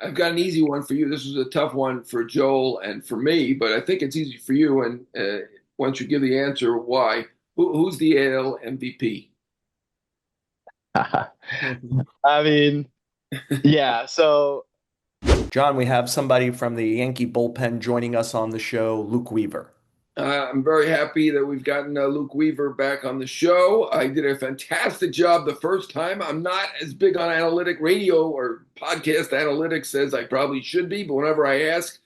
I've got an easy one for you. This was a tough one for Joel and for me, but I think it's easy for you. And once you give the answer, why? Who's the AL MVP? I mean, yeah. So, John, we have somebody from the Yankee bullpen joining us on the show, Luke Weaver. I'm very happy that we've gotten Luke Weaver back on the show. I did a fantastic job the first time. I'm not as big on analytic radio or podcast analytics as I probably should be, but whenever I ask,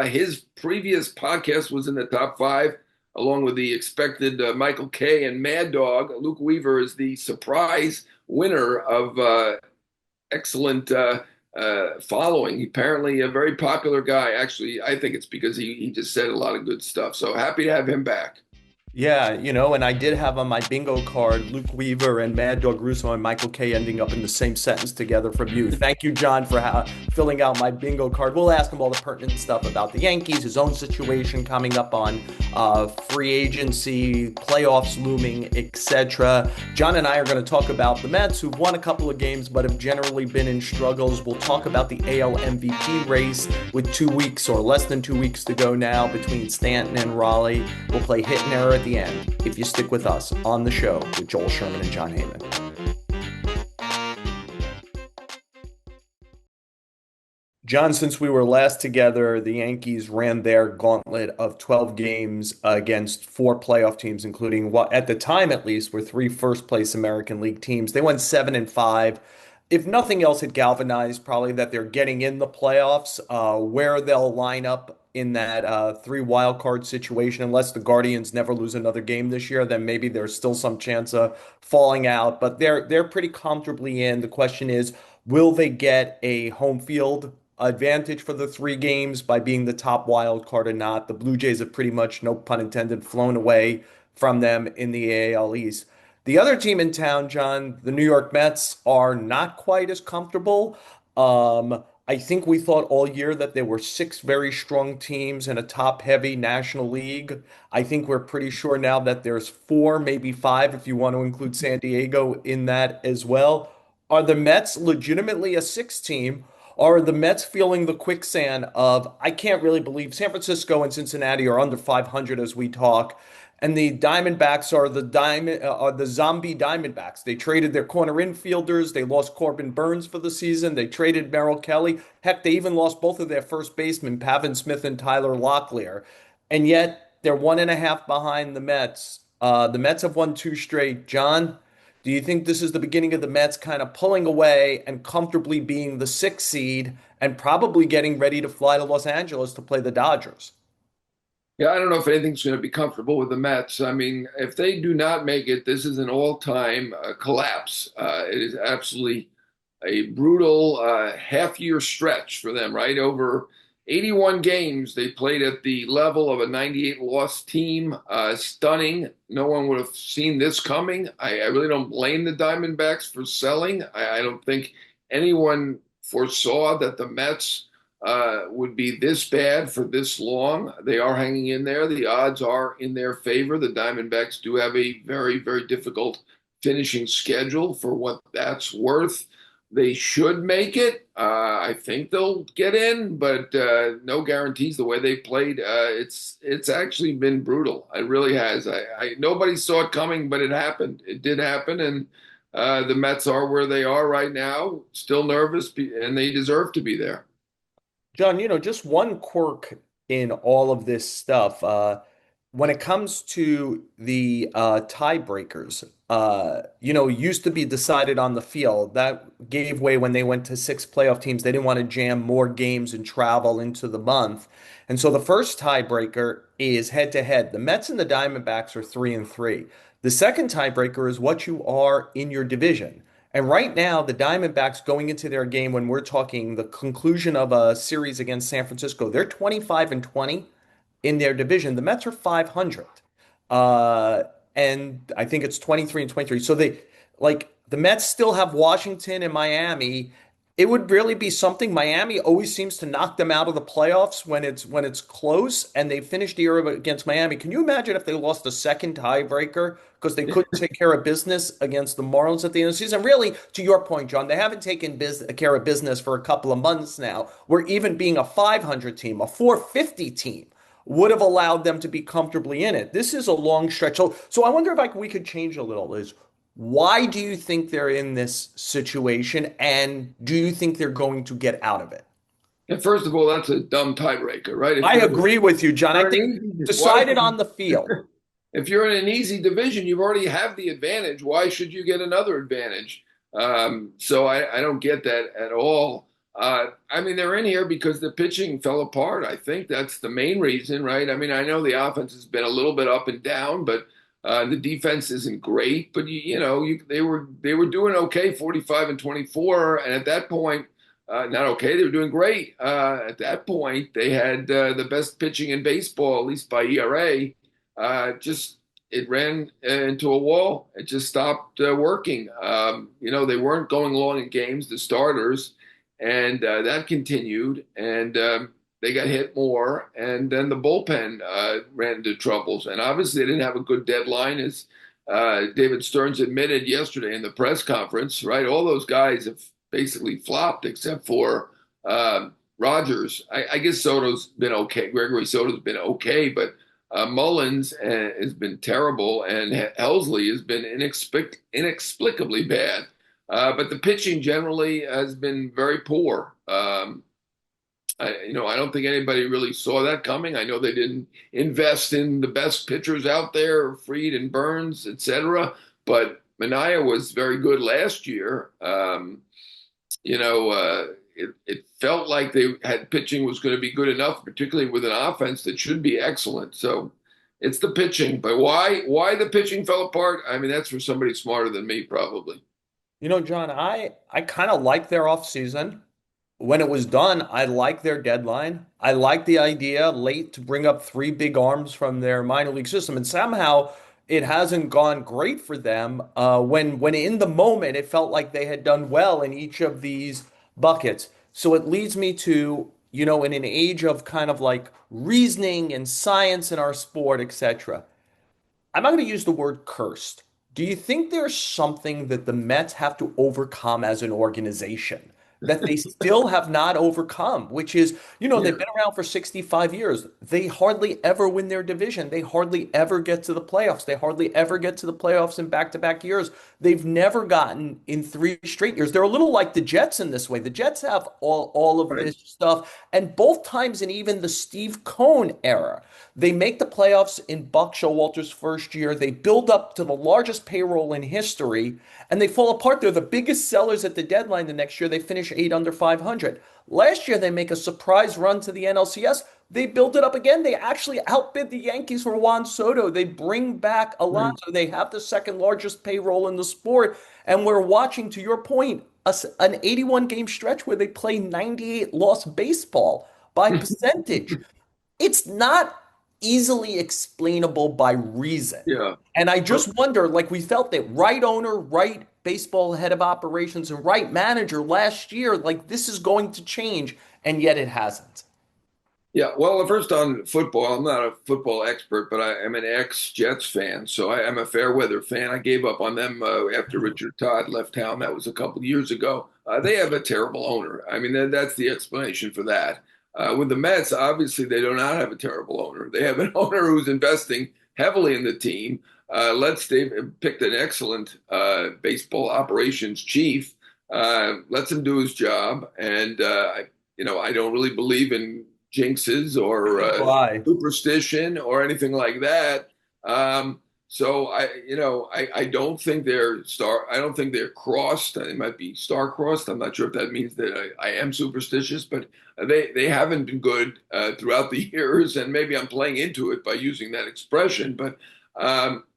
his previous podcast was in the top five, along with the expected Michael Kay and Mad Dog. Luke Weaver is the surprise winner of excellent following. Apparently, a very popular guy. Actually, I think it's because he just said a lot of good stuff. So happy to have him back. Yeah, and I did have on my bingo card Luke Weaver and Mad Dog Russo and Michael K ending up in the same sentence together from you. Thank you, John, for filling out my bingo card. We'll ask him all the pertinent stuff about the Yankees, his own situation coming up on free agency, playoffs looming, etc. John and I are going to talk about the Mets, who've won a couple of games but have generally been in struggles. We'll talk about the AL MVP race with 2 weeks or less than 2 weeks to go now between Stanton and Raleigh. We'll play hit and error at the end if you stick with us on the show with Joel Sherman and Jon Heyman. John, since we were last together, the Yankees ran their gauntlet of 12 games against four playoff teams, including what at the time at least were three first place American League teams. They went 7-5. If nothing else, it galvanized probably that they're getting in the playoffs. Where they'll line up in that three wild card situation, unless the Guardians never lose another game this year, then maybe there's still some chance of falling out. But they're pretty comfortably in. The question is, will they get a home field advantage for the three games by being the top wild card or not? The Blue Jays have pretty much, no pun intended, flown away from them in the AL East. The other team in town, John, the New York Mets, are not quite as comfortable. I think we thought all year that there were six very strong teams in a top-heavy National League. I think we're pretty sure now that there's four, maybe five, if you want to include San Diego in that as well. Are the Mets legitimately a six team? Or are the Mets feeling the quicksand of, I can't really believe San Francisco and Cincinnati are under 500 as we talk, and the Diamondbacks are the zombie Diamondbacks. They traded their corner infielders. They lost Corbin Burns for the season. They traded Merrill Kelly. Heck, they even lost both of their first basemen, Pavin Smith and Tyler Locklear. And yet they're 1.5 behind the Mets. The Mets have won two straight. John, do you think this is the beginning of the Mets kind of pulling away and comfortably being the sixth seed and probably getting ready to fly to Los Angeles to play the Dodgers? Yeah, I don't know if anything's going to be comfortable with the Mets. I mean, if they do not make it, this is an all-time collapse. It is absolutely a brutal half-year stretch for them, right? Over 81 games, they played at the level of a 98 loss team. Stunning. No one would have seen this coming. I really don't blame the Diamondbacks for selling. I don't think anyone foresaw that the Mets would be this bad for this long. They are hanging in there. The odds are in their favor. The Diamondbacks do have a very, very difficult finishing schedule for what that's worth. They should make it. I think they'll get in, but no guarantees. The way they played, it's actually been brutal. It really has. Nobody saw it coming, but it happened. It did happen, and the Mets are where they are right now. Still nervous, and they deserve to be there. John, just one quirk in all of this stuff. When it comes to the tiebreakers, used to be decided on the field. That gave way when they went to six playoff teams. They didn't want to jam more games and travel into the month. And so the first tiebreaker is head to head. The Mets and the Diamondbacks are 3-3. The second tiebreaker is what you are in your division. And right now, the Diamondbacks going into their game when we're talking the conclusion of a series against San Francisco, they're 25-20 in their division. The Mets are 500. Uh, and I think it's 23-23. So the Mets still have Washington and Miami. It would really be something. Miami always seems to knock them out of the playoffs when it's close, and they finished the year against Miami. Can you imagine if they lost a second tiebreaker because they couldn't take care of business against the Marlins at the end of the season? Really, to your point, John, they haven't taken care of business for a couple of months now. Where even being a 500 team, a 450 team, would have allowed them to be comfortably in it. This is a long stretch. So I wonder if we could change a little. Is why do you think they're in this situation, and do you think they're going to get out of it? And first of all, that's a dumb tiebreaker, right? I agree with you, John. I You're think an easy, why decided on the field. if you're in an easy division, you already have the advantage. Why should you get another advantage? So I don't get that at all. I mean, they're in here because the pitching fell apart. I think that's the main reason, right? I mean, I know the offense has been a little bit up and down, but the defense isn't great. But they were doing okay, 45 and 24, and at that point, not okay, they were doing great. At that point, they had the best pitching in baseball, at least by ERA. Just it ran into a wall. It just stopped working. They weren't going long in games, the starters, and that continued. And they got hit more, and then the bullpen ran into troubles. And obviously, they didn't have a good deadline, as David Stearns admitted yesterday in the press conference. Right, all those guys have basically flopped except for Rogers. I guess Soto's been okay. Gregory Soto's been okay, but Mullins has been terrible, and Helsley has been inexplicably bad. But the pitching generally has been very poor. I don't think anybody really saw that coming. I know they didn't invest in the best pitchers out there, Fried and Burns, etc. But Manaea was very good last year. It felt like they had pitching was going to be good enough, particularly with an offense that should be excellent. So it's the pitching, but why the pitching fell apart? I mean, that's for somebody smarter than me, probably. John, I kind of like their offseason. When it was done, I like their deadline. I like the idea late to bring up three big arms from their minor league system, and somehow it hasn't gone great for them. When in the moment it felt like they had done well in each of these buckets. So it leads me to, in an age of kind of like reasoning and science in our sport, etc. I'm not going to use the word cursed. Do you think there's something that the Mets have to overcome as an organization that they still have not overcome, which is, they've Yeah, been around for 65 years. They hardly ever win their division. They hardly ever get to the playoffs. They hardly ever get to the playoffs in back-to-back years. They've never gotten in 3 straight years. They're a little like the Jets in this way. The Jets have all of right. this stuff, and both times in even the Steve Cohen era. They make the playoffs in Buck Showalter's first year. They build up to the largest payroll in history, and they fall apart. They're the biggest sellers at the deadline the next year. They finish eight under 500. Last year, they make a surprise run to the NLCS. They build it up again. They actually outbid the Yankees for Juan Soto. They bring back Right. Alonso. They have the second largest payroll in the sport. And we're watching, to your point, an 81 game stretch where they play 98 loss baseball by percentage. It's not easily explainable by reason. Yeah. And I Well, just wonder, like we felt that right owner, right baseball head of operations, and right manager last year, like this is going to change, and yet it hasn't. yeah. Well, first on football, I'm not a football expert, but I am an ex-Jets fan, so I am a fair weather fan. I gave up on them after Richard Todd left town. That was a couple of years ago. They have a terrible owner. I mean, that's the explanation for that. With the Mets, obviously, they do not have a terrible owner. They have an owner who's investing heavily in the team. They've picked an excellent baseball operations chief. Lets him do his job, and I don't really believe in jinxes or Why? superstition or anything like that. So I don't think they're star. I don't think they're crossed. They might be star crossed. I'm not sure if that means that I am superstitious, but they haven't been good throughout the years, and maybe I'm playing into it by using that expression. But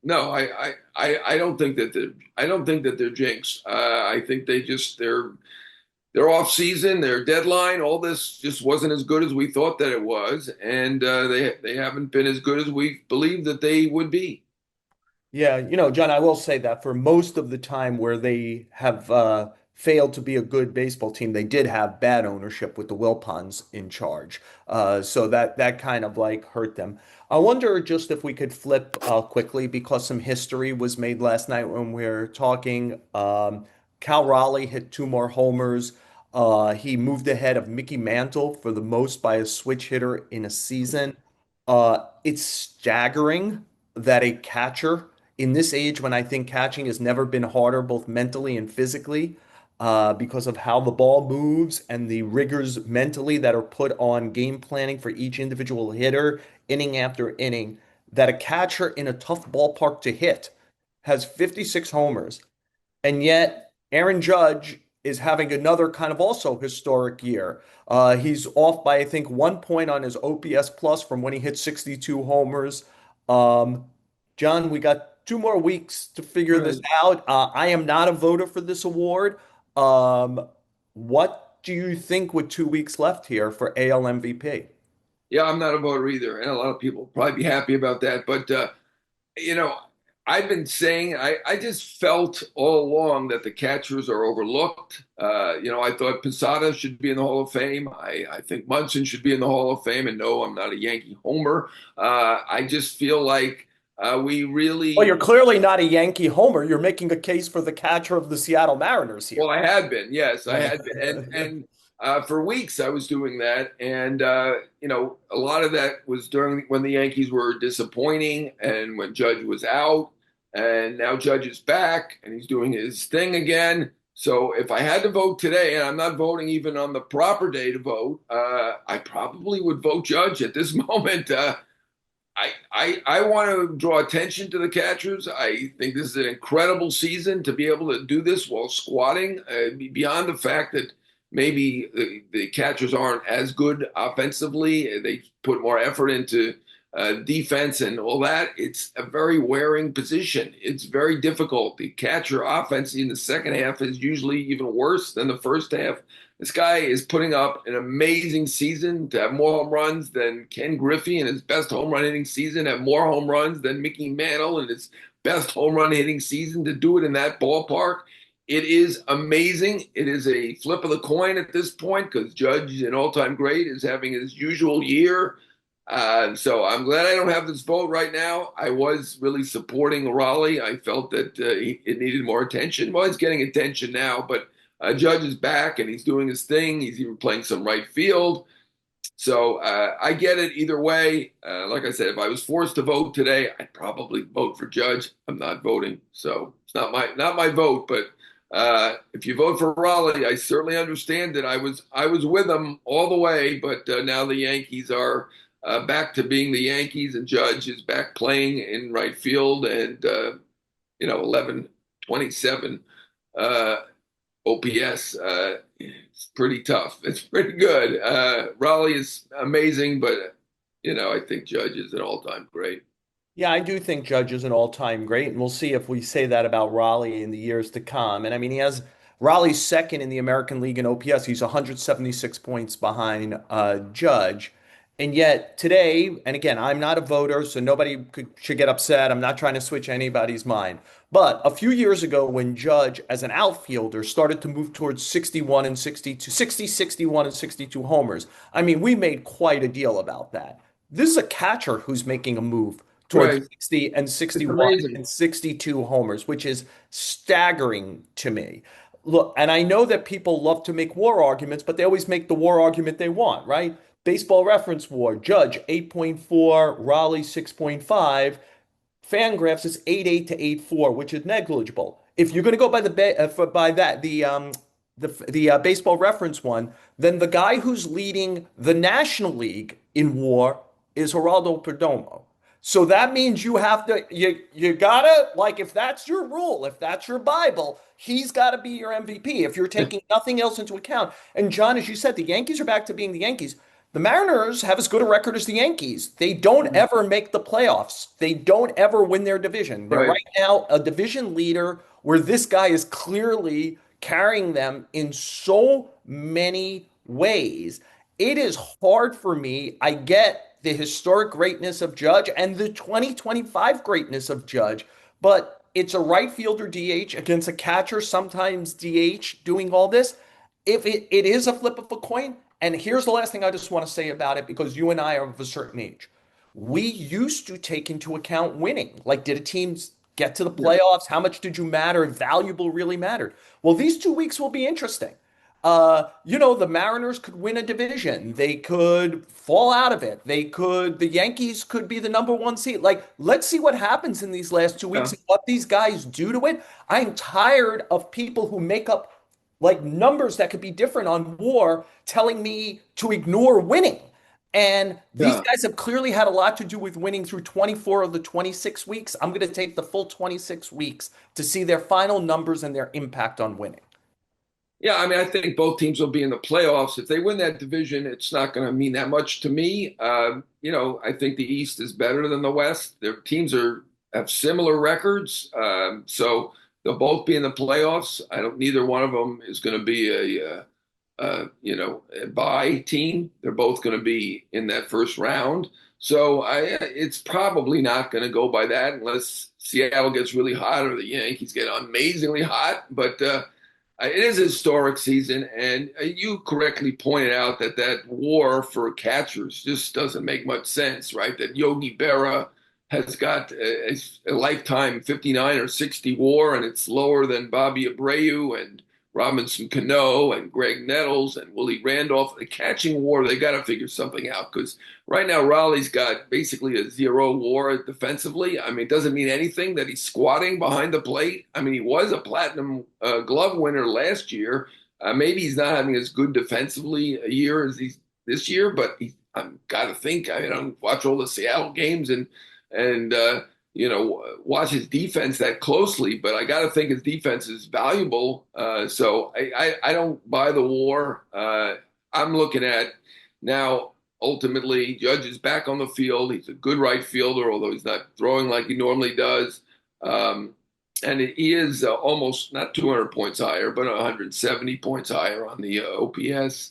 no, I don't think that they're jinxed. I think they're off season, their deadline, all this just wasn't as good as we thought that it was, and they haven't been as good as we believed that they would be. Yeah, John, I will say that for most of the time where they have failed to be a good baseball team. They did have bad ownership with the Wilpons in charge. So that kind of like hurt them. I wonder just if we could flip quickly because some history was made last night when we were talking. Cal Raleigh hit two more homers. He moved ahead of Mickey Mantle for the most by a switch hitter in a season. It's staggering that a catcher in this age, when I think catching has never been harder, both mentally and physically, because of how the ball moves and the rigors mentally that are put on game planning for each individual hitter, inning after inning, that a catcher in a tough ballpark to hit has 56 homers. And yet, Aaron Judge is having another kind of also historic year. He's off by, I think, 1 point on his OPS plus from when he hit 62 homers. Um, John, we got 2 more weeks to figure this Right. out. I am not a voter for this award. Um, what do you think with 2 weeks left here for AL MVP? Yeah, I'm not a voter either, and a lot of people will probably be happy about that. But you know, I've been saying I just felt all along that the catchers are overlooked. I thought Posada should be in the Hall of Fame. I think Munson should be in the Hall of Fame. And no, I'm not a Yankee homer. I just feel like we Well, you're really clearly not a Yankee homer. You're making a case for the catcher of the Seattle Mariners well, here. I had been, yes, I had been, and for weeks I was doing that, and a lot of that was during when the Yankees were disappointing, and when Judge was out, and now Judge is back, and he's doing his thing again. So if I had to vote today, and I'm not voting even on the proper day to vote, I probably would vote Judge at this moment. I want to draw attention to the catchers. I think this is an incredible season to be able to do this while squatting. Beyond the fact that maybe the catchers aren't as good offensively, they put more effort into defense and all that. It's a very wearing position. It's very difficult. The catcher offense in the second half is usually even worse than the first half. This guy is putting up an amazing season to have more home runs than Ken Griffey in his best home run hitting season, have more home runs than Mickey Mantle in his best home run hitting season to do it in that ballpark. It is amazing. It is a flip of the coin at this point because Judge, an all-time great, is having his usual year. So I'm glad I don't have this vote right now. I was really supporting Raleigh. I felt that it needed more attention. Well, it's getting attention now, but Judge is back and he's doing his thing. He's even playing some right field. So I get it either way. Like I said, if I was forced to vote today, I'd probably vote for Judge. I'm not voting, so it's not my vote. But if you vote for Raleigh, I certainly understand that I was with them all the way. But now the Yankees are back to being the Yankees, and Judge is back playing in right field, and 11-27. OPS. It's pretty tough. It's pretty good. Raleigh is amazing, but I think Judge is an all-time great. Yeah, I do think Judge is an all-time great, and we'll see if we say that about Raleigh in the years to come. And I mean, he has Raleigh's second in the American League in OPS. He's 176 points behind Judge. And yet today, and again, I'm not a voter, so should get upset. I'm not trying to switch anybody's mind. But a few years ago, when Judge, as an outfielder, started to move towards 61 and 62, 60, 61 and 62 homers, I mean, we made quite a deal about that. This is a catcher who's making a move towards Right. 60 and It's 61 amazing. and 62 homers, which is staggering to me. Look, and I know that people love to make war arguments, but they always make the war argument they want, right? Baseball Reference War, Judge 8.4, Raleigh 6.5. Fangraphs is 8.8 to 8.4, which is negligible. If you're going to go by by that the Baseball Reference one, then the guy who's leading the National League in WAR is Geraldo Perdomo. So that means you gotta, like, if that's your rule, if that's your Bible, he's got to be your MVP. If you're taking nothing else into account, and John, as you said, the Yankees are back to being the Yankees. The Mariners have as good a record as the Yankees. They don't ever make the playoffs. They don't ever win their division. They're Right. right now a division leader where this guy is clearly carrying them in so many ways. It is hard for me. I get the historic greatness of Judge and the 2025 greatness of Judge, but it's a right fielder DH against a catcher, sometimes DH doing all this. If it is a flip of a coin, and here's the last thing I just want to say about it because you and I are of a certain age. We used to take into account winning. Like, did a team get to the Yeah. playoffs? How much did you matter? Valuable really mattered. Well, these 2 weeks will be interesting. The Mariners could win a division. They could fall out of it. The Yankees could be the number one seed. Like, let's see what happens in these last 2 weeks Yeah. and what these guys do to it. I'm tired of people who make up like numbers that could be different on WAR telling me to ignore winning. And these Yeah. guys have clearly had a lot to do with winning through 24 of the 26 weeks. I'm going to take the full 26 weeks to see their final numbers and their impact on winning. Yeah, I mean, I think both teams will be in the playoffs. If they win that division, it's not going to mean that much to me. I think the East is better than the West. Their teams have similar records, so they'll both be in the playoffs. I don't. Neither one of them is going to be a bye team. They're both going to be in that first round. So it's probably not going to go by that unless Seattle gets really hot or the Yankees get amazingly hot. But it is a historic season, and you correctly pointed out that war for catchers just doesn't make much sense, right? That Yogi Berra has got a lifetime 59 or 60 war, and it's lower than Bobby Abreu and Robinson Cano and Greg Nettles and Willie Randolph. The catching war, they got to figure something out because right now Raleigh's got basically a zero war defensively. I mean, it doesn't mean anything that he's squatting behind the plate. I mean, he was a platinum glove winner last year. Maybe he's not having as good defensively a year as he's this year, but I've got to think. I don't watch all the Seattle games and watch his defense that closely, but I got to think his defense is valuable. So I don't buy the war. I'm looking at now. Ultimately, Judge is back on the field. He's a good right fielder, although he's not throwing like he normally does. And he is almost not 200 points higher, but 170 points higher on the OPS.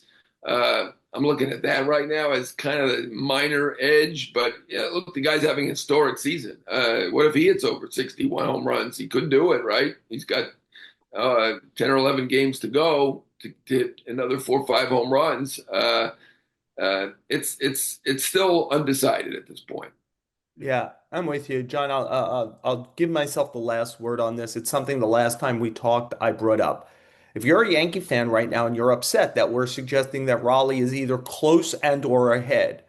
I'm looking at that right now as kind of a minor edge, but yeah, look, the guy's having a historic season. What if he hits over 61 home runs? He could do it, right? He's got 10 or 11 games to go to hit another 4 or 5 home runs. It's still undecided at this point. Yeah, I'm with you, John. I'll give myself the last word on this. It's something the last time we talked, I brought up. If you're a Yankee fan right now and you're upset that we're suggesting that Raleigh is either close and or ahead,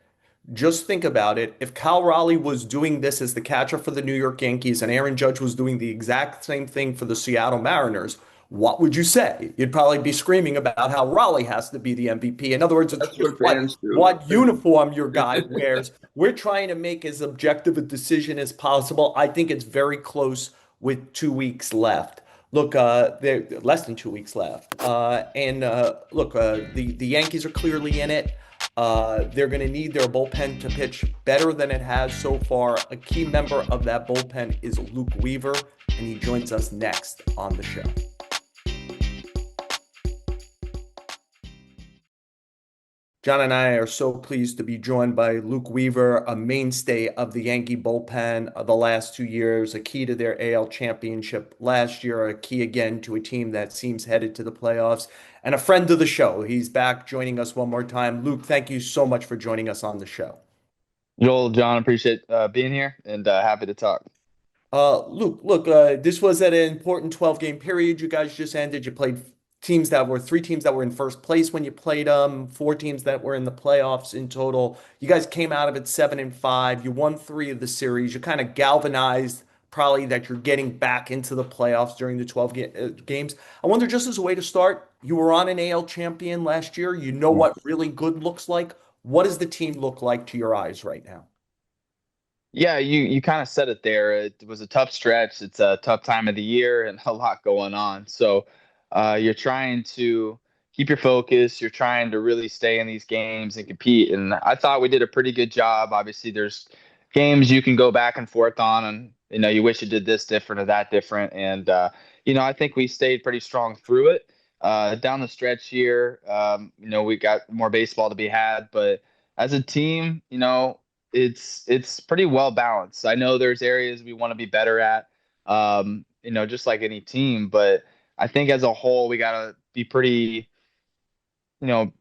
just think about it. If Cal Raleigh was doing this as the catcher for the New York Yankees and Aaron Judge was doing the exact same thing for the Seattle Mariners, what would you say? You'd probably be screaming about how Raleigh has to be the MVP. In other words, it's That's just what fans do. what uniform your guy wears. We're trying to make as objective a decision as possible. I think it's very close with 2 weeks left. Look, they're less than 2 weeks left. The Yankees are clearly in it. They're going to need their bullpen to pitch better than it has so far. A key member of that bullpen is Luke Weaver, and he joins us next on the show. John and I are so pleased to be joined by Luke Weaver, a mainstay of the Yankee bullpen the last 2 years, a key to their AL championship last year, a key again to a team that seems headed to the playoffs, and a friend of the show. He's back joining us one more time. Luke, thank you so much for joining us on the show. Joel, John, appreciate being here and happy to talk. Luke, look, this was at an important 12-game period you guys just ended. You played three teams that were in first place when you played them, four teams that were in the playoffs in total. You guys came out of it 7-5. You won three of the series. You kind of galvanized probably that you're getting back into the playoffs during the 12 games. I wonder, just as a way to start, you were on an AL champion last year. You know what really good looks like. What does the team look like to your eyes right now? Yeah, you kind of said it there. It was a tough stretch. It's a tough time of the year and a lot going on. So you're trying to keep your focus. You're trying to really stay in these games and compete. And I thought we did a pretty good job. Obviously, there's games you can go back and forth on, and you wish you did this different or that different. And I think we stayed pretty strong through it. Down the stretch here, we got more baseball to be had, but as a team, it's pretty well balanced. I know there's areas we want to be better at. just like any team. But I think as a whole, we got to be you know,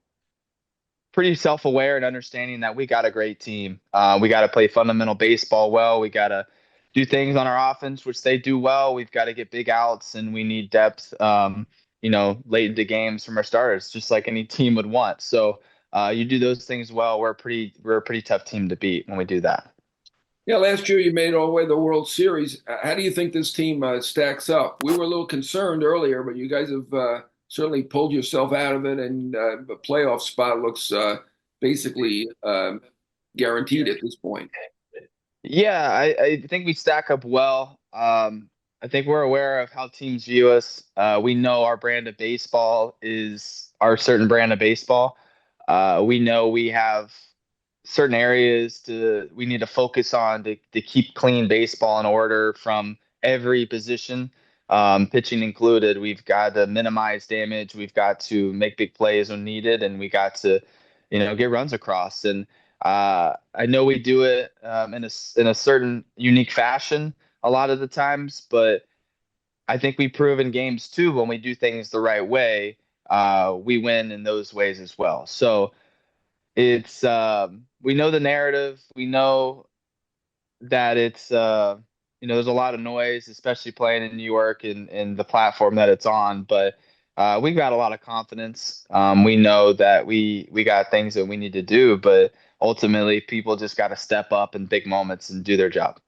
pretty self-aware and understanding that we got a great team. We got to play fundamental baseball well. We got to do things on our offense, which they do well. We've got to get big outs, and we need depth, late into games from our starters, just like any team would want. So you do those things well, we're a pretty tough team to beat when we do that. Yeah, last year you made it all the way to the World Series. How do you think this team stacks up? We were a little concerned earlier, but you guys have certainly pulled yourself out of it, and the playoff spot looks basically guaranteed at this point. Yeah, I think we stack up well. I think we're aware of how teams view us. We know our brand of baseball is our certain brand of baseball. We know we have certain areas we need to focus on to keep clean baseball in order from every position, pitching included. We've got to minimize damage. We've got to make big plays when needed, and we got to, get runs across. And I know we do it in a certain unique fashion a lot of the times, but I think we prove in games too when we do things the right way, we win in those ways as well. So it's we know the narrative. We know that there's a lot of noise, especially playing in New York and the platform that it's on. But we've got a lot of confidence. We know that we got things that we need to do, but ultimately people just got to step up in big moments and do their job.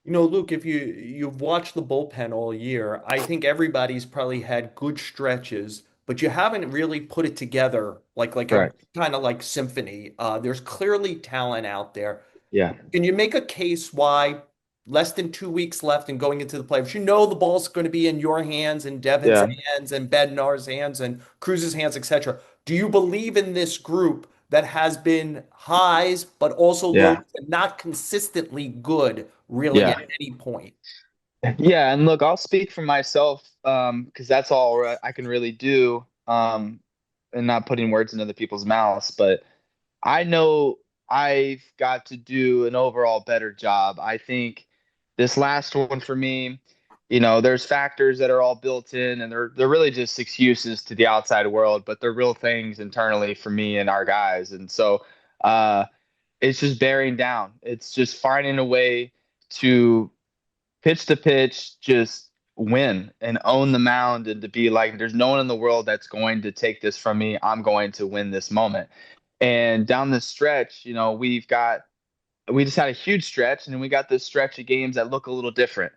Luke, if you've watched the bullpen all year, I think everybody's probably had good stretches, but you haven't really put it together like a Correct. kind of like symphony. There's clearly talent out there. Yeah. Can you make a case why less than 2 weeks left and going into the playoffs? You know the ball's going to be in your hands and Devin's Yeah. hands and Bednar's hands and Cruz's hands, etc. Do you believe in this group that has been highs but also lows Yeah. and not consistently good really at Yeah. any point? Yeah, and look, I'll speak for myself because that's all I can really do, and not putting words into other people's mouths. But I know I've got to do an overall better job. I think this last one for me, there's factors that are all built in, and they're really just excuses to the outside world, but they're real things internally for me and our guys. And so uh, it's just bearing down. It's just finding a way to pitch to pitch, just win and own the mound and to be like, there's no one in the world that's going to take this from me. I'm going to win this moment. And down the stretch, we just had a huge stretch, and then we got this stretch of games that look a little different.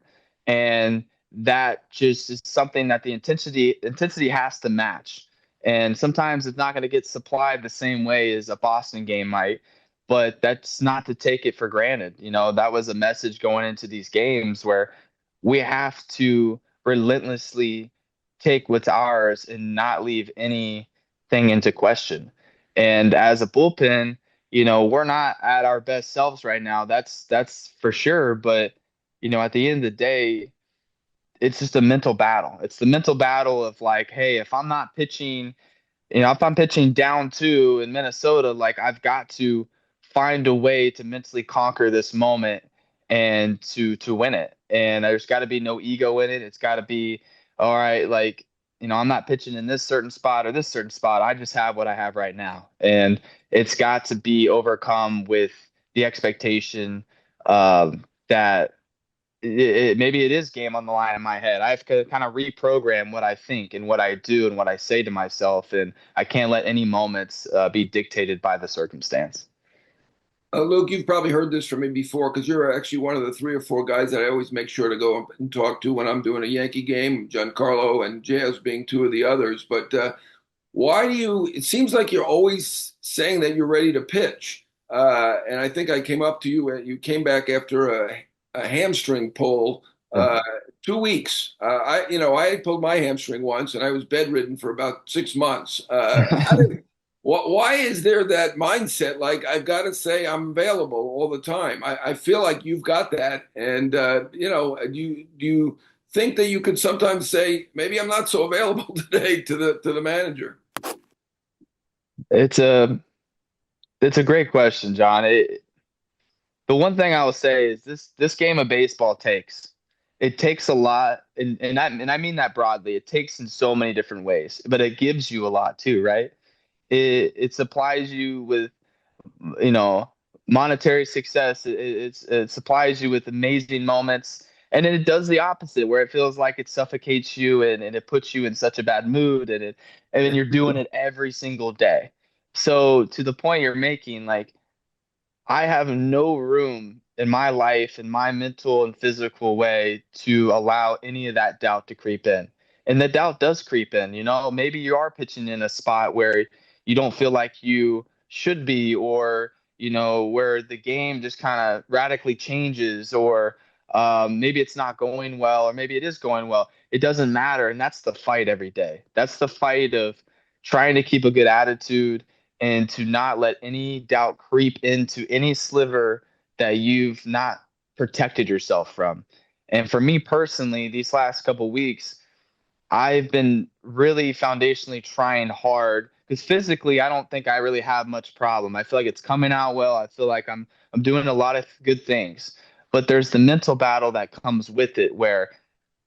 And that just is something that the intensity has to match. And sometimes it's not going to get supplied the same way as a Boston game might, but that's not to take it for granted. That was a message going into these games where we have to relentlessly take what's ours and not leave anything into question. And as a bullpen, we're not at our best selves right now. That's for sure. But, at the end of the day, it's just a mental battle. It's the mental battle of like, hey, if I'm pitching down two in Minnesota, like I've got to find a way to mentally conquer this moment and to win it. And there's got to be no ego in it. It's got to be all right. Like, I'm not pitching in this certain spot or this certain spot. I just have what I have right now, and it's got to be overcome with the expectation that maybe it is game on the line in my head. I have to kind of reprogram what I think and what I do and what I say to myself, and I can't let any moments be dictated by the circumstance. Luke, you've probably heard this from me before because you're actually one of the three or four guys that I always make sure to go up and talk to when I'm doing a Yankee game, Giancarlo and Jazz being two of the others. But why do it seems like you're always saying that you're ready to pitch. And I think I came up to you and you came back after a hamstring pull, Yeah. uh, 2 weeks. I had pulled my hamstring once and I was bedridden for about 6 months. Why is there that mindset? Like I've got to say I'm available all the time. I feel like you've got that, and do you think that you could sometimes say maybe I'm not so available today to the manager? It's a it's a great question, John. The one thing I will say is this game of baseball takes. it takes a lot, and I mean that broadly. It takes in so many different ways, but it gives you a lot too, right? It supplies you with, you know, monetary success. It supplies you with amazing moments, and then it does the opposite, where it feels like it suffocates you, and it puts you in such a bad mood, and then you're doing it every single day. So to the point you're making, like, I have no room in my life, in my mental and physical way, to allow any of that doubt to creep in. And the doubt does creep in. Maybe you are pitching in a spot where you don't feel like you should be, or, where the game just kind of radically changes, or maybe it's not going well, or maybe it is going well. It doesn't matter. And that's the fight every day. That's the fight of trying to keep a good attitude and to not let any doubt creep into any sliver that you've not protected yourself from. And for me personally, these last couple weeks, I've been really foundationally trying hard because physically, I don't think I really have much problem. I feel like it's coming out well. I feel like I'm doing a lot of good things, but there's the mental battle that comes with it, where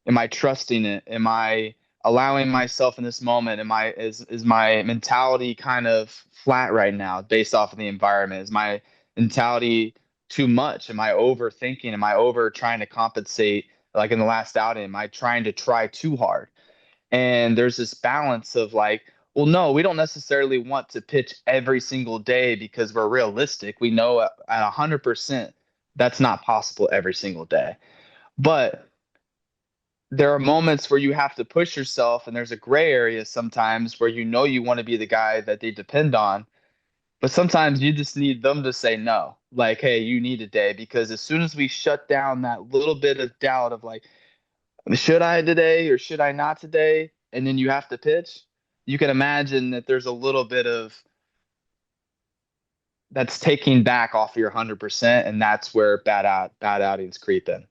am I trusting it? Am I allowing myself in this moment? Is my mentality kind of flat right now based off of the environment? Is my mentality too much? Am I overthinking? Am I over trying to compensate, like in the last outing? Am I trying to try too hard? And there's this balance of like, well, no, we don't necessarily want to pitch every single day because we're realistic. We know at 100% that's not possible every single day. But there are moments where you have to push yourself, and there's a gray area sometimes where you want to be the guy that they depend on, but sometimes you just need them to say no. Like, hey, you need a day, because as soon as we shut down that little bit of doubt of like, should I today or should I not today, and then you have to pitch, you can imagine that there's a little bit of that's taking back off your 100%, and that's where bad outings creep in.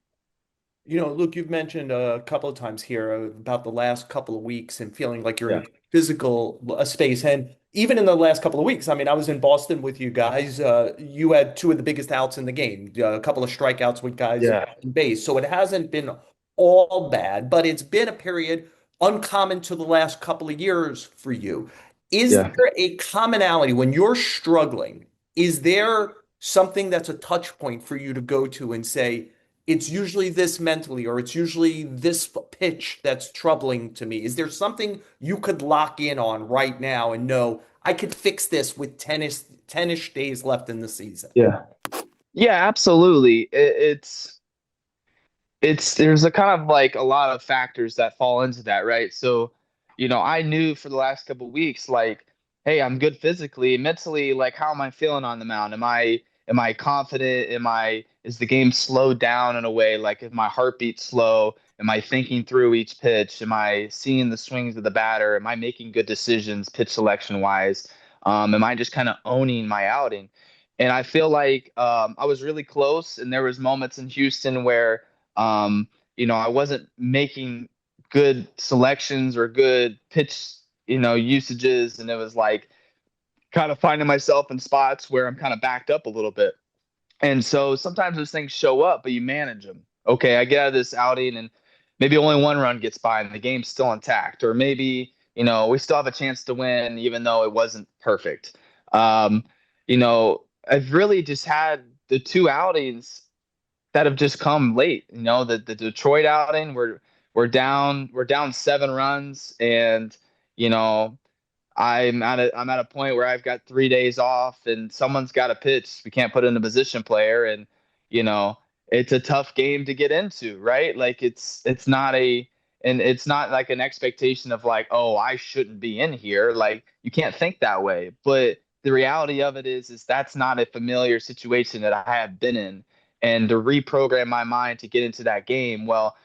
Luke, you've mentioned a couple of times here about the last couple of weeks and feeling like you're in Yeah. a physical space. And even in the last couple of weeks, I mean, I was in Boston with you guys. You had two of the biggest outs in the game, a couple of strikeouts with guys Yeah. on base. So it hasn't been all bad, but it's been a period uncommon to the last couple of years for you. Is Yeah. there a commonality when you're struggling? Is there something that's a touch point for you to go to and say, it's usually this mentally, or it's usually this pitch that's troubling to me? Is there something you could lock in on right now and know I could fix this with tennis days left in the season? Yeah. Yeah, absolutely. It's there's a kind of like a lot of factors that fall into that, right? So, I knew for the last couple of weeks, like, hey, I'm good physically, mentally, like, how am I feeling on the mound? Am I confident? Is the game slowed down in a way? Like, is my heartbeat slow? Am I thinking through each pitch? Am I seeing the swings of the batter? Am I making good decisions pitch selection wise? Am I just kind of owning my outing? And I feel like I was really close, and there was moments in Houston where I wasn't making good selections or good pitch, usages. And it was like kind of finding myself in spots where I'm kind of backed up a little bit. And so sometimes those things show up, but you manage them. Okay, I get out of this outing and maybe only one run gets by and the game's still intact. Or maybe, we still have a chance to win even though it wasn't perfect. Um, I've really just had the two outings that have just come late. The Detroit outing, we're down 7 runs, and you know I'm at a point where I've got 3 days off, and someone's got to pitch. We can't put in a position player, and you know it's a tough game to get into, right? Like it's not like an expectation of like, oh, I shouldn't be in here. Like you can't think that way, but the reality of it is that's not a familiar situation that I have been in, and to reprogram my mind to get into that game, well,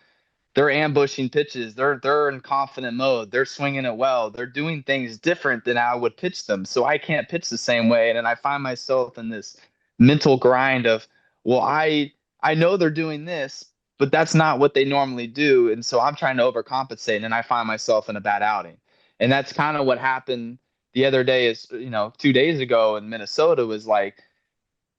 they're ambushing pitches. They're in confident mode. They're swinging it well. They're doing things different than I would pitch them. So I can't pitch the same way. And then I find myself in this mental grind of, well, I know they're doing this, but that's not what they normally do. And so I'm trying to overcompensate, and I find myself in a bad outing. And that's kind of what happened the other day is, 2 days ago in Minnesota was like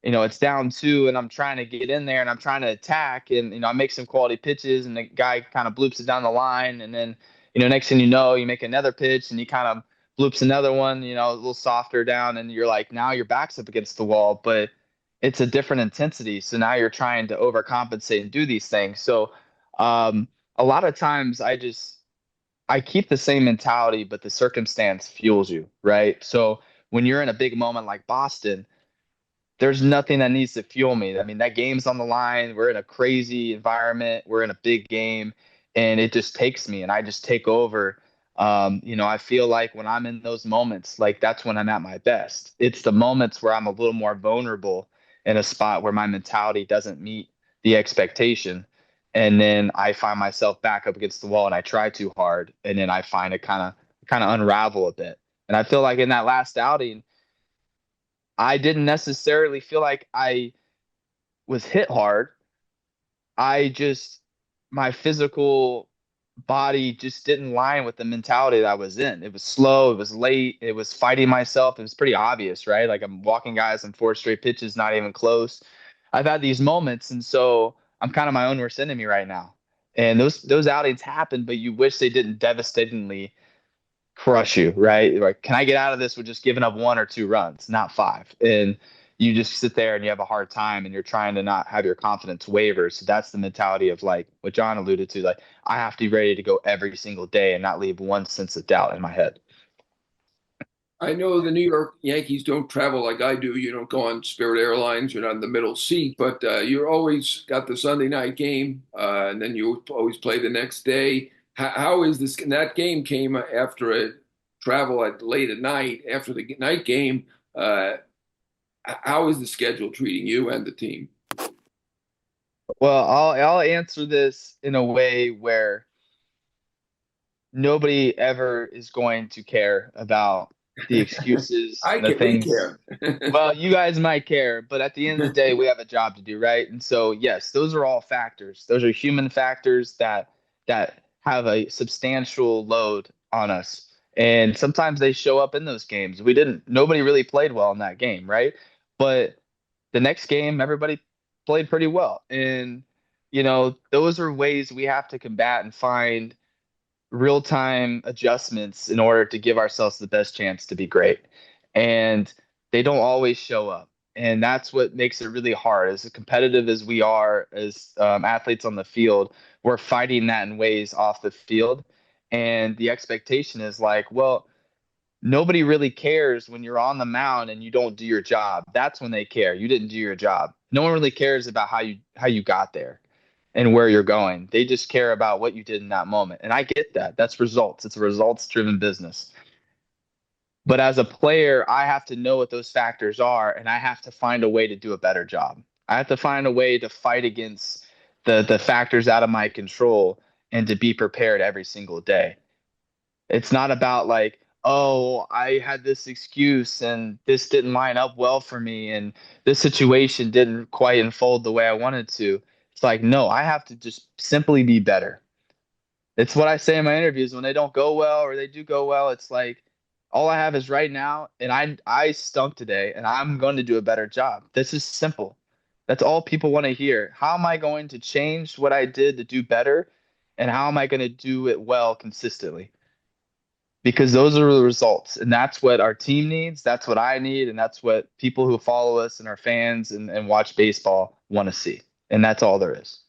it's down two and I'm trying to get in there and I'm trying to attack and, I make some quality pitches and the guy kind of bloops it down the line. And then, next thing you know, you make another pitch and he kind of bloops another one, a little softer down. And you're like, now your back's up against the wall, but it's a different intensity. So now you're trying to overcompensate and do these things. So a lot of times I keep the same mentality, but the circumstance fuels you, right? So when you're in a big moment like Boston, there's nothing that needs to fuel me. I mean, that game's on the line. We're in a crazy environment. We're in a big game, and it just takes me, and I just take over. I feel like when I'm in those moments, like that's when I'm at my best. It's the moments where I'm a little more vulnerable in a spot where my mentality doesn't meet the expectation, and then I find myself back up against the wall, and I try too hard, and then I find it kind of unravel a bit. And I feel like in that last outing I didn't necessarily feel like I was hit hard. I just, my physical body just didn't line with the mentality that I was in. It was slow, it was late, it was fighting myself. It was pretty obvious, right? Like I'm walking guys on four straight pitches, not even close. I've had these moments, and so I'm kind of my own worst enemy right now. And those outings happen, but you wish they didn't devastatingly crush you, right? Like, can I get out of this with just giving up one or two runs, not five? And you just sit there and you have a hard time and you're trying to not have your confidence waver. So that's the mentality of like what John alluded to. Like, I have to be ready to go every single day and not leave one sense of doubt in my head. I know the New York Yankees don't travel like I do. You don't go on Spirit Airlines. You're not in the middle seat, but you're always got the Sunday night game, and then you always play the next day. How is this? And that game came after a travel at late at night after the night game. Uh, how is the schedule treating you and the team? Well, I'll answer this in a way where nobody ever is going to care about the excuses, I the can. We things. care. Well, you guys might care, but at the end of the day, we have a job to do, right? And so, yes, those are all factors. Those are human factors that have a substantial load on us. And sometimes they show up in those games. Nobody really played well in that game, right? But the next game, everybody played pretty well. And, those are ways we have to combat and find real time adjustments in order to give ourselves the best chance to be great. And they don't always show up. And that's what makes it really hard. As competitive as we are as athletes on the field, we're fighting that in ways off the field. And the expectation is like, well, nobody really cares when you're on the mound and you don't do your job. That's when they care. You didn't do your job. No one really cares about how you got there and where you're going. They just care about what you did in that moment. And I get that. That's results. It's a results driven business. But as a player, I have to know what those factors are and I have to find a way to do a better job. I have to find a way to fight against the factors out of my control and to be prepared every single day. It's not about like, oh, I had this excuse and this didn't line up well for me and this situation didn't quite unfold the way I wanted to. It's like, no, I have to just simply be better. It's what I say in my interviews when they don't go well or they do go well. It's like all I have is right now, and I stunk today, and I'm going to do a better job. This is simple. That's all people want to hear. How am I going to change what I did to do better, and how am I going to do it well consistently? Because those are the results, and that's what our team needs. That's what I need, and that's what people who follow us and our fans and watch baseball want to see. And that's all there is.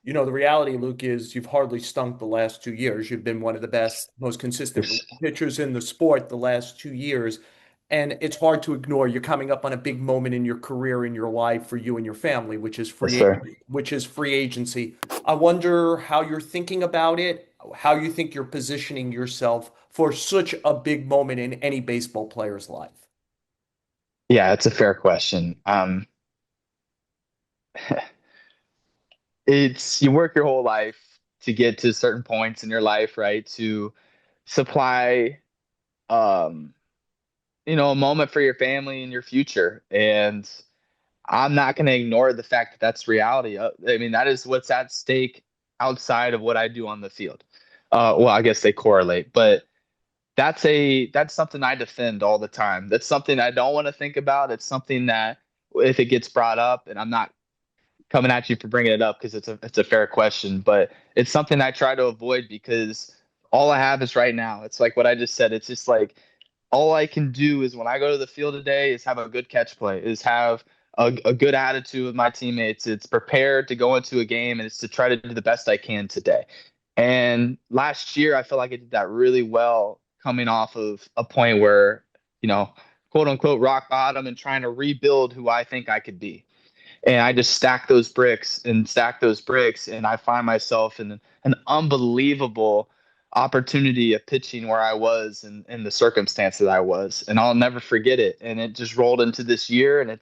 The reality, Luke, is you've hardly stunk the last 2 years. You've been one of the best, most consistent Yes. pitchers in the sport the last 2 years. And it's hard to ignore. You're coming up on a big moment in your career, in your life for you and your family, Yes, sir. which is free agency. I wonder how you're thinking about it, how you think you're positioning yourself for such a big moment in any baseball player's life. Yeah, it's a fair question. It's you work your whole life to get to certain points in your life, right? To supply, um, a moment for your family and your future. And I'm not going to ignore the fact that that's reality. I mean, that is what's at stake outside of what I do on the field. Well, I guess they correlate, but that's something I defend all the time. That's something I don't want to think about. It's something that if it gets brought up, and I'm not coming at you for bringing it up because it's a fair question, but it's something I try to avoid because all I have is right now. It's like what I just said. It's just like all I can do is when I go to the field today is have a good catch play, is have a good attitude with my teammates. It's prepared to go into a game and it's to try to do the best I can today. And last year, I feel like I did that really well coming off of a point where, quote unquote, rock bottom and trying to rebuild who I think I could be. And I just stack those bricks and stack those bricks, and I find myself in an unbelievable opportunity of pitching where I was and in the circumstance that I was, and I'll never forget it. And it just rolled into this year, and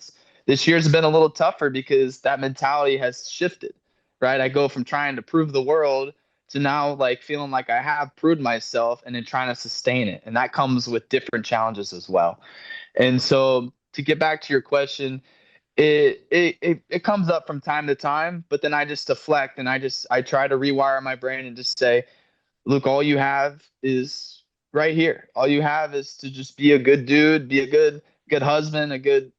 this year's been a little tougher because that mentality has shifted, right? I go from trying to prove the world to now like feeling like I have proved myself and then trying to sustain it, and that comes with different challenges as well. And so to get back to your question, it comes up from time to time, but then I just deflect and I try to rewire my brain and just say, Luke, all you have is right here. All you have is to just be a good dude, be a good husband, a good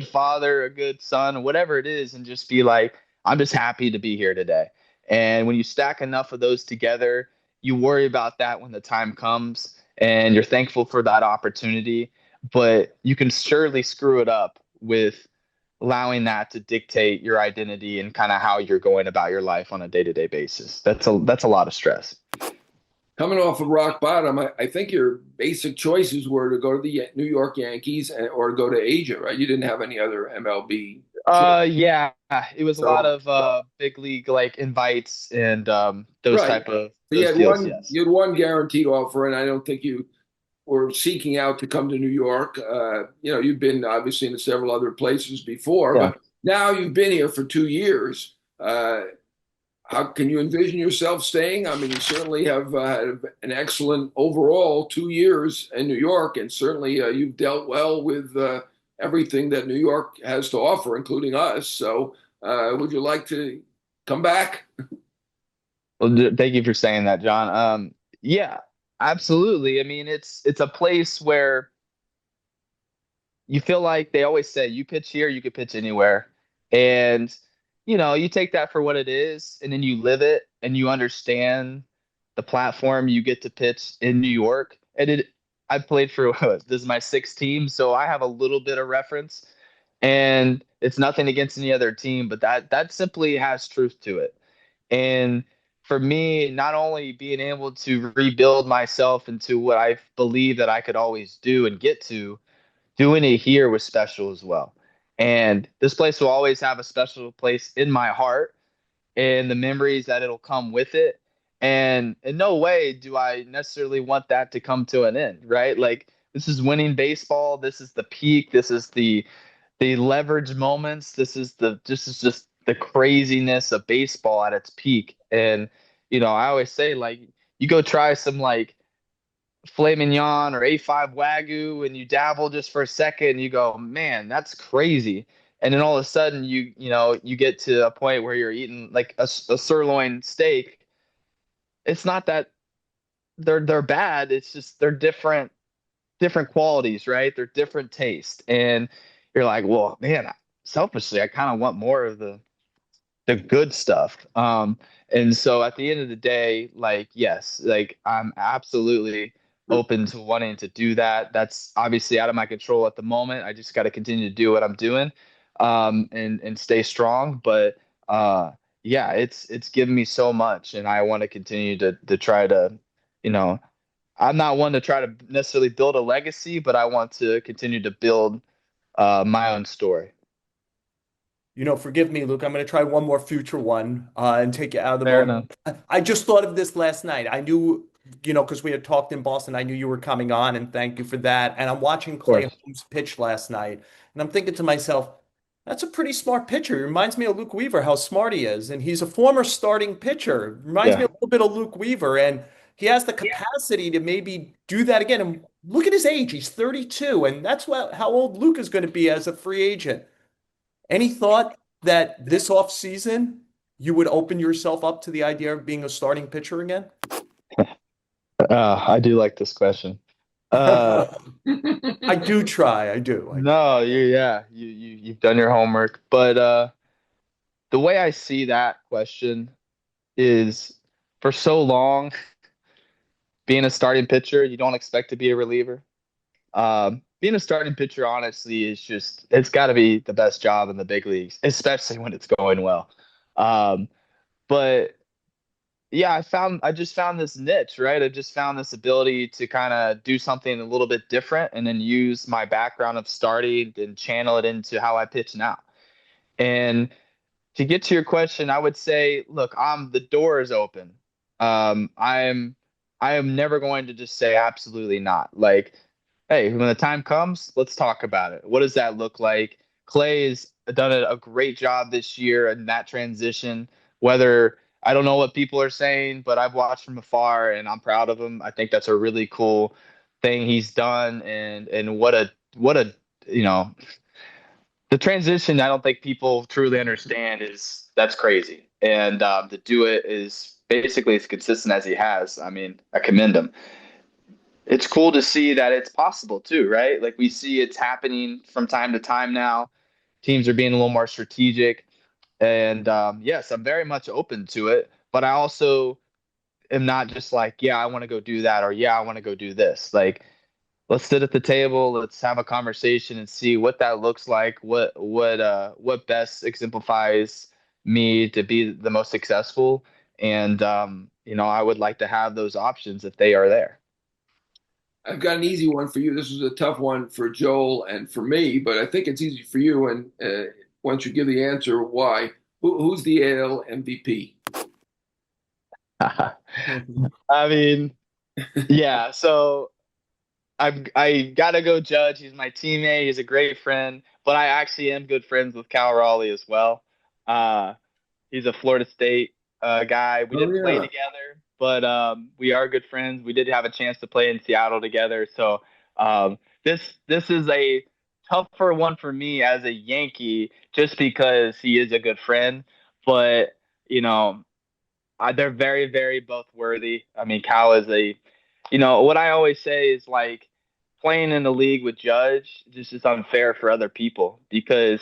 father, a good son, whatever it is, and just be like, I'm just happy to be here today. And when you stack enough of those together, you worry about that when the time comes and you're thankful for that opportunity, but you can surely screw it up with allowing that to dictate your identity and kind of how you're going about your life on a day-to-day basis. That's a lot of stress. Coming off of rock bottom, I think your basic choices were to go to the New York Yankees or go to Asia, right? You didn't have any other MLB choice. Yeah, it was a lot So, of big league like invites and those right. type of So you those had deals. Yes. guaranteed offer, and I don't think you were seeking out to come to New York. You've been obviously in several other places before, Yeah. but now you've been here for 2 years. How can you envision yourself staying? I mean, you certainly have had an excellent overall 2 years in New York, and certainly you've dealt well with everything that New York has to offer, including us. So, would you like to come back? Well, thank you for saying that, John. Yeah, absolutely. I mean, it's a place where you feel like they always say you pitch here, you could pitch anywhere. And, you take that for what it is, and then you live it and you understand the platform you get to pitch in New York. I played for this is my sixth team, so I have a little bit of reference. And it's nothing against any other team, but that simply has truth to it. And for me, not only being able to rebuild myself into what I believe that I could always do and get to, doing it here was special as well. And this place will always have a special place in my heart and the memories that it'll come with it. And in no way do I necessarily want that to come to an end, right? Like this is winning baseball. This is the peak. This is the leverage moments. This is just the craziness of baseball at its peak. And I always say like you go try some like filet mignon or A5 Wagyu and you dabble just for a second and you go, man, that's crazy. And then all of a sudden you get to a point where you're eating like a sirloin steak. It's not that they're bad. It's just they're different qualities, right? They're different taste. And you're like, well, man, selfishly, I kind of want more of the good stuff. And so at the end of the day, like, yes, like I'm absolutely open to wanting to do that. That's obviously out of my control at the moment. I just got to continue to do what I'm doing, and stay strong. But yeah, it's given me so much, and I want to continue to try to, you know, I'm not one to try to necessarily build a legacy, but I want to continue to build my own story. Forgive me, Luke. I'm going to try one more future one and take you out of the Fair moment. enough. I just thought of this last night. I knew, because we had talked in Boston, I knew you were coming on, and thank you for that. And I'm watching Of Clay course. Holmes pitch last night, and I'm thinking to myself, that's a pretty smart pitcher. He reminds me of Luke Weaver, how smart he is. And he's a former starting pitcher. Reminds me Yeah. a little bit of Luke Weaver. And he has the capacity to maybe do that again. And look at his age. He's 32. And that's how old Luke is going to be as a free agent. Any thought that this offseason you would open yourself up to the idea of being a starting pitcher again? I do like this question. Uh, I do try. I do. I do. no, you've done your homework. But the way I see that question is for so long, being a starting pitcher, you don't expect to be a reliever. Being a starting pitcher, honestly, is just it's got to be the best job in the big leagues, especially when it's going well. Um, but yeah, I just found this niche, right? I just found this ability to kind of do something a little bit different and then use my background of starting and channel it into how I pitch now. And to get to your question, I would say, look, the door is open. Um, I'm I am never going to just say absolutely not. Like, hey, when the time comes, let's talk about it. What does that look like? Clay has done a great job this year in that transition. Whether I don't know what people are saying, but I've watched from afar and I'm proud of him. I think that's a really cool thing he's done, and what a you know the transition I don't think people truly understand is that's crazy. And to do it is basically as consistent as he has. I mean, I commend him. It's cool to see that it's possible too, right? Like we see it's happening from time to time now. Teams are being a little more strategic. And yes, I'm very much open to it. But I also am not just like, yeah, I want to go do that, or yeah, I want to go do this. Like, let's sit at the table, let's have a conversation and see what that looks like, what best exemplifies me to be the most successful. And I would like to have those options if they are there. I've got an easy one for you. This was a tough one for Joel and for me, but I think it's easy for you. And once you give the answer, why? Who's the AL MVP? I mean, yeah, so I gotta go Judge. He's my teammate. He's a great friend, but I actually am good friends with Cal Raleigh as well. Uh, he's a Florida State guy. We Oh didn't play yeah. together, but we are good friends. We did have a chance to play in Seattle together. So this is a tougher one for me as a Yankee, just because he is a good friend. But you know, they're very, very both worthy. I mean, Cal is what I always say is like playing in the league with Judge just is unfair for other people because,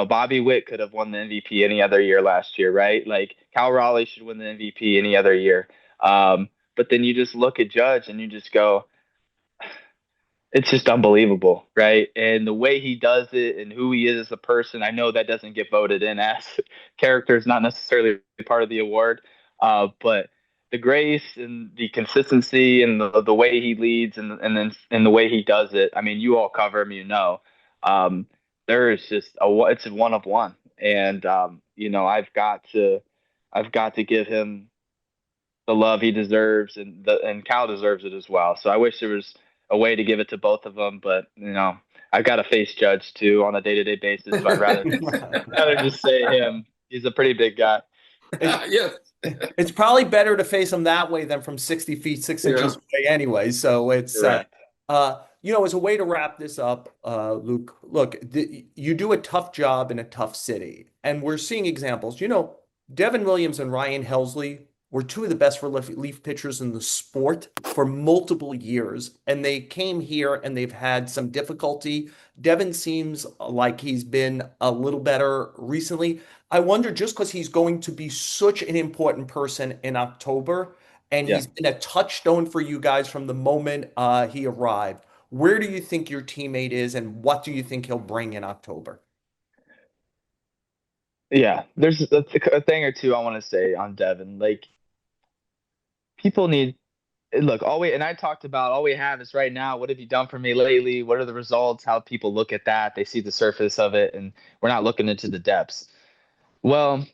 Bobby Witt could have won the MVP any other year last year, right? Like Cal Raleigh should win the MVP any other year. But then you just look at Judge and you just go, it's just unbelievable, right? And the way he does it and who he is as a person, I know that doesn't get voted in as character is not necessarily part of the award, but the grace and the consistency and the way he leads and the way he does it. I mean, you all cover him, um, there is just it's a one of one, and I've got to give him the love he deserves, and Cal deserves it as well. So I wish there was a way to give it to both of them, but I've got to face Judge too on a day-to-day basis. So I'd rather just say him. He's a pretty big guy. It, Yes. it's probably better to face him that way than from 60 feet, 6 inches Yeah. away anyway. So it's, Correct. as a way to wrap this up, Luke, look, you do a tough job in a tough city. And we're seeing examples. Devin Williams and Ryan Helsley were two of the best relief pitchers in the sport for multiple years. And they came here and they've had some difficulty. Devin seems like he's been a little better recently. I wonder just because he's going to be such an important person in October, and Yeah. he's been a touchstone for you guys from the moment he arrived. Where do you think your teammate is, and what do you think he'll bring in October? Yeah. There's a thing or two I want to say on Devin. Like people need look, and I talked about all we have is right now. What have you done for me lately? What are the results? How people look at that? They see the surface of it, and we're not looking into the depths. Well,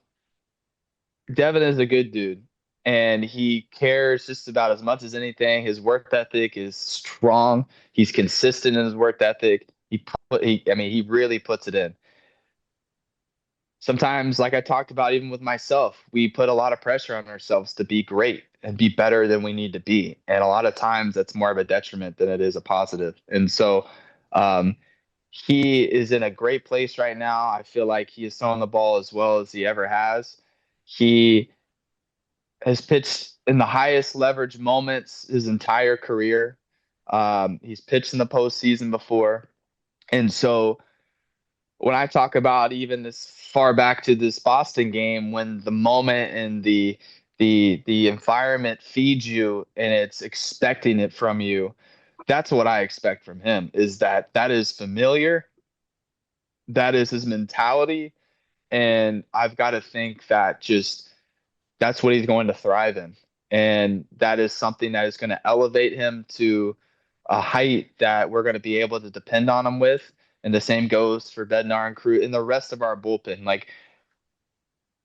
Devin is a good dude, and he cares just about as much as anything. His work ethic is strong. He's consistent in his work ethic. I mean, he really puts it in. Sometimes, like I talked about, even with myself, we put a lot of pressure on ourselves to be great and be better than we need to be. And a lot of times that's more of a detriment than it is a positive. And so, um, he is in a great place right now. I feel like he is throwing the ball as well as he ever has. He has pitched in the highest leverage moments his entire career. He's pitched in the postseason before. And so when I talk about even this far back to this Boston game, when the moment and the environment feeds you and it's expecting it from you, that's what I expect from him, is that is familiar. That is his mentality. And I've got to think that just that's what he's going to thrive in. And that is something that is going to elevate him to a height that we're going to be able to depend on him with. And the same goes for Bednar and Crew and the rest of our bullpen. Like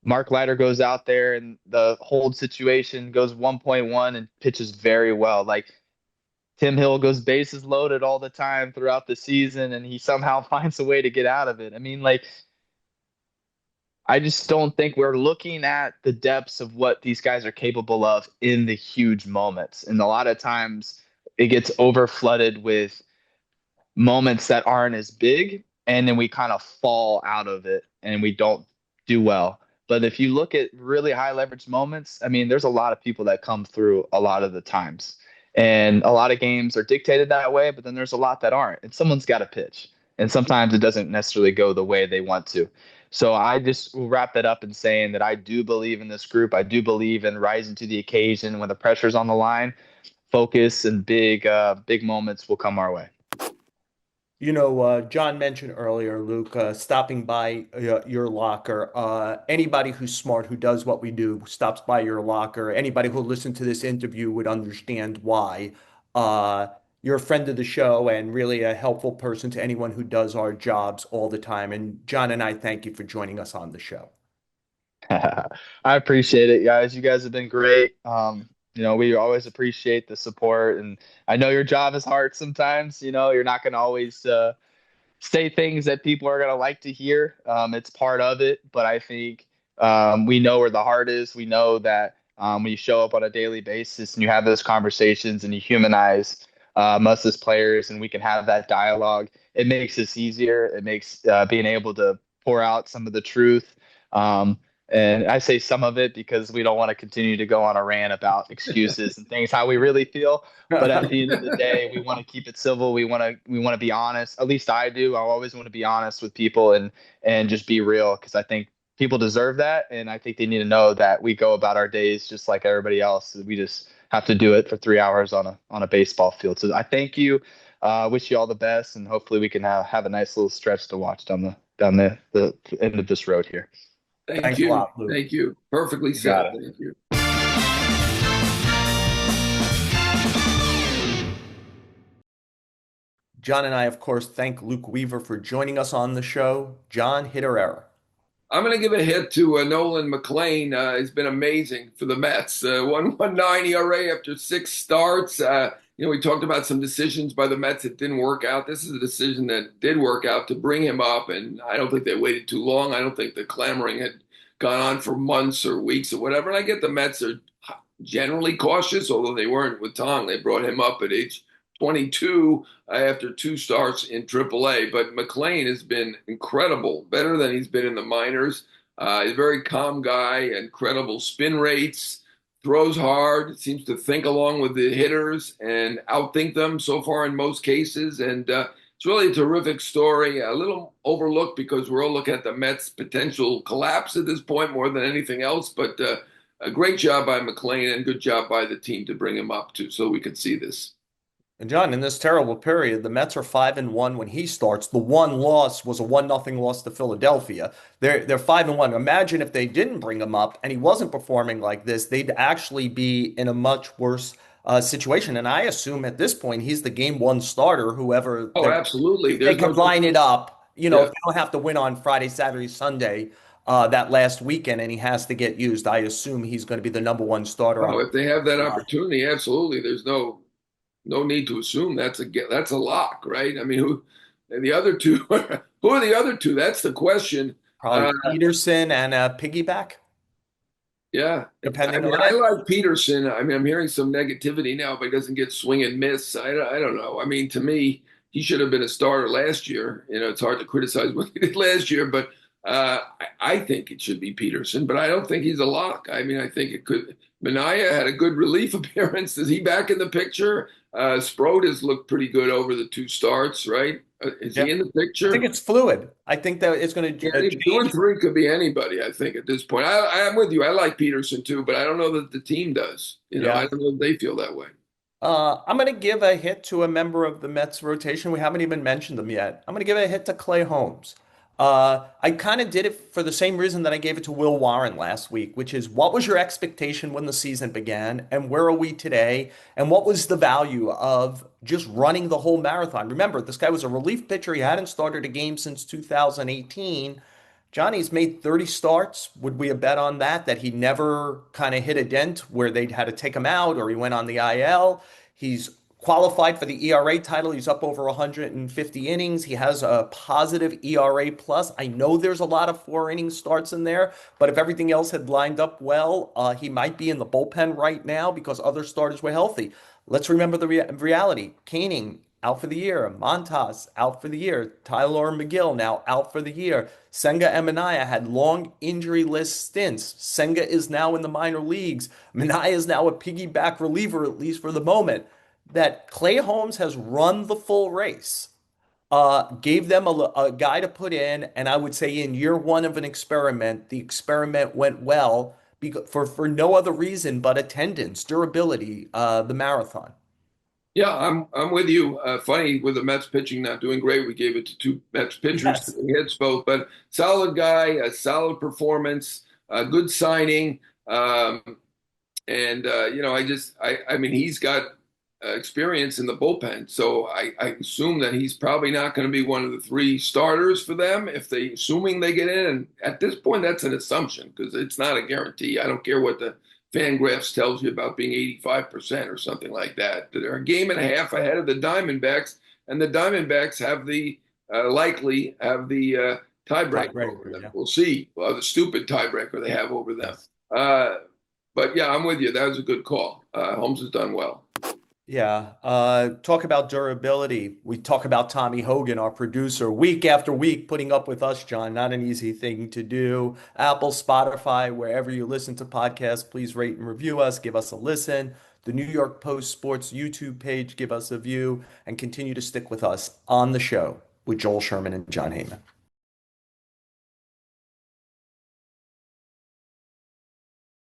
Mark Leiter goes out there and the hold situation goes 1.1 and pitches very well. Like Tim Hill goes bases loaded all the time throughout the season and he somehow finds a way to get out of it. I mean, like, I just don't think we're looking at the depths of what these guys are capable of in the huge moments. And a lot of times it gets over flooded with moments that aren't as big, and then we kind of fall out of it and we don't do well. But if you look at really high leverage moments, I mean, there's a lot of people that come through a lot of the times. And a lot of games are dictated that way, but then there's a lot that aren't. And someone's got to pitch. And sometimes it doesn't necessarily go the way they want to. So I just will wrap that up in saying that I do believe in this group. I do believe in rising to the occasion when the pressure's on the line. Focus and big moments will come our way. John mentioned earlier, Luke, stopping by your locker. Anybody who's smart, who does what we do, stops by your locker. Anybody who listened to this interview would understand why. You're a friend of the show and really a helpful person to anyone who does our jobs all the time. And John and I thank you for joining us on the show. I appreciate it, guys. You guys have been great. We always appreciate the support, and I know your job is hard sometimes. You're not going to always say things that people are going to like to hear. It's part of it, but I think we know where the heart is. We know that when you show up on a daily basis and you have those conversations and you humanize us as players, and we can have that dialogue, it makes this easier. It makes being able to pour out some of the truth. And I say some of it because we don't want to continue to go on a rant about excuses and things, how we really feel. But at the end of the day, we want to keep it civil. We want to be honest. At least I do. I always want to be honest with people and just be real, because I think people deserve that. And I think they need to know that we go about our days just like everybody else. We just have to do it for 3 hours on a baseball field. So I thank you. Wish you all the best, and hopefully we can have a nice little stretch to watch down the end of this road here. Thanks a you. lot, Luke. Thank you. Perfectly You got said. it. Thank you. John and I, of course, thank Luke Weaver for joining us on the show. John, hit or error? I'm going to give a hit to Nolan McLean. He's been amazing for the Mets. 1.19 ERA after 6 starts. We talked about some decisions by the Mets that didn't work out. This is a decision that did work out to bring him up, and I don't think they waited too long. I don't think the clamoring had gone on for months or weeks or whatever. And I get the Mets are generally cautious, although they weren't with Tong. They brought him up at age 22 after 2 starts in AAA. But McLean has been incredible, better than he's been in the minors. He's a very calm guy, incredible spin rates, throws hard, seems to think along with the hitters and outthink them so far in most cases. And it's really a terrific story, a little overlooked because we're all looking at the Mets' potential collapse at this point more than anything else. But a great job by McLean and good job by the team to bring him up too, so we could see this. And John, in this terrible period, the Mets are 5-1 when he starts. The one loss was a 1-0 loss to Philadelphia. They're 5-1. Imagine if they didn't bring him up and he wasn't performing like this, they'd actually be in a much worse situation. And I assume at this point he's the game one starter. Whoever Oh, absolutely. they can line it up. If Yeah. they don't have to win on Friday, Saturday, Sunday, that last weekend, and he has to get used, I assume he's going to be the number one starter Oh, on. if they have that opportunity, absolutely. There's no need to assume that's a lock, right? I mean, who and the other two? Who are the other two? That's the question. Probably Peterson and Piggyback, Yeah, I depending mean, on I it. like Peterson. I mean, I'm hearing some negativity now, but he doesn't get swing and miss. I don't know. I mean, to me, he should have been a starter last year. It's hard to criticize what he did last year, but I think it should be Peterson. But I don't think he's a lock. I mean, I think it could. Minaya had a good relief appearance. Is he back in the picture? Sproat has looked pretty good over the two starts, right? Is Yeah. he in the I think picture? it's fluid. I think that it's going Yeah, to two and change. three could be anybody, I think, at this point. I'm with you. I like Peterson too, but I don't know that the team does. I Yeah. don't know if they feel that way. I'm going to give a hit to a member of the Mets rotation. We haven't even mentioned them yet. I'm going to give a hit to Clay Holmes. I kind of did it for the same reason that I gave it to Will Warren last week, which is what was your expectation when the season began, and where are we today, and what was the value of just running the whole marathon? Remember, this guy was a relief pitcher. He hadn't started a game since 2018. Johnny's made 30 starts. Would we have bet on that? That he never kind of hit a dent where they'd had to take him out or he went on the IL? He's qualified for the ERA title. He's up over 150 innings. He has a positive ERA plus. I know there's a lot of 4 inning starts in there, but if everything else had lined up well, he might be in the bullpen right now because other starters were healthy. Let's remember the reality. Caning out for the year. Montas out for the year. Tyler McGill now out for the year. Senga and Minaya had long injury list stints. Senga is now in the minor leagues. Minaya is now a piggyback reliever, at least for the moment. That Clay Holmes has run the full race, gave them a guy to put in, and I would say in year one of an experiment, the experiment went well because for no other reason but attendance, durability, the marathon. Yeah, I'm with you. Funny with the Mets pitching not doing great, we gave it to two Mets pitchers Yes. to hits both, but solid guy, a solid performance, a good signing. And I mean, he's got experience in the bullpen, so I assume that he's probably not going to be one of the three starters for them if they, assuming they get in. And at this point, that's an assumption because it's not a guarantee. I don't care what the Fangraphs tells you about being 85% or something like that. They're a game and a half ahead of the Diamondbacks, and the Diamondbacks have the likely have the tiebreaker over Tiebreaker, them. yeah. We'll see. Well, the stupid tiebreaker they have over them. Yes. But yeah, I'm with you. That was a good call. Holmes has done well. Yeah. Talk about durability. We talk about Tommy Hogan, our producer, week after week, putting up with us, John. Not an easy thing to do. Apple, Spotify, wherever you listen to podcasts, please rate and review us. Give us a listen. The New York Post Sports YouTube page, give us a view, and continue to stick with us on the show with Joel Sherman and Jon Heyman.